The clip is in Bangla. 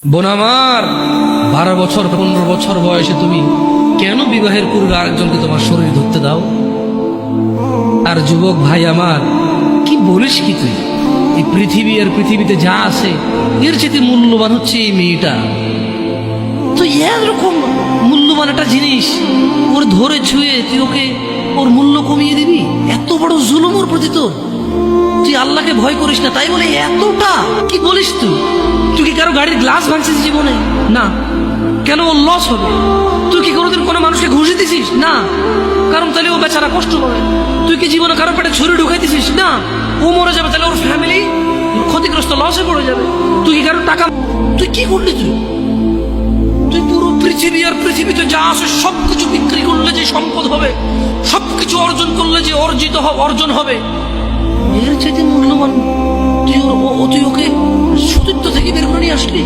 বোন আমার, 12 বছর 15 বছর বয়সে তুমি কেন বিবাহের পূর্বে আরেকজনকে তোমার শরীর ধরতে দাও? আর যুবক ভাই আমার, কি বলিস কি তুই? এই পৃথিবী আর পৃথিবীতে যা আছে এর চেয়ে মূল্যবান হচ্ছে এই মেয়েটা। তো এরকম মূল্যবান একটা জিনিস ওর ধরে ছুঁয়ে তুই ওকে ওর মূল্য কমিয়ে দিবি? এত বড় জুলুম ওর প্রতি তোর! তুই আল্লাহকে ভয় করিস না তাই বলে এতটা? কি বলিস তুই? তুই কি কারো গাড়ির গ্লাস ভাঙছিস জীবনে? না। কেন ওর লস হবে? তুই কি কোনোদিন কোনো মানুষকে ঘুষি দিছিস? না। কারণ তাহলে ও বেচারা কষ্ট পাবে। তুই কি জীবনে কারো পেটে ছুরি ঢুকাইতেছিস? না। ও মরে যাবে, তাহলে ওর ফ্যামিলি ক্ষতিগ্রস্ত, লসে পড়ে যাবে। তুই কি কারো টাকা, তুই কি করলি? তুই পুরো পৃথিবী আর পৃথিবীতে যা আছে সবকিছু বিক্রি করলে যে সম্পদ হবে, সবকিছু অর্জন করলে যে অর্জন হবে, এর চাইতে মূল্যবান তুই ওকে সতীত্ব থেকে বের করে নিয়ে আসলি।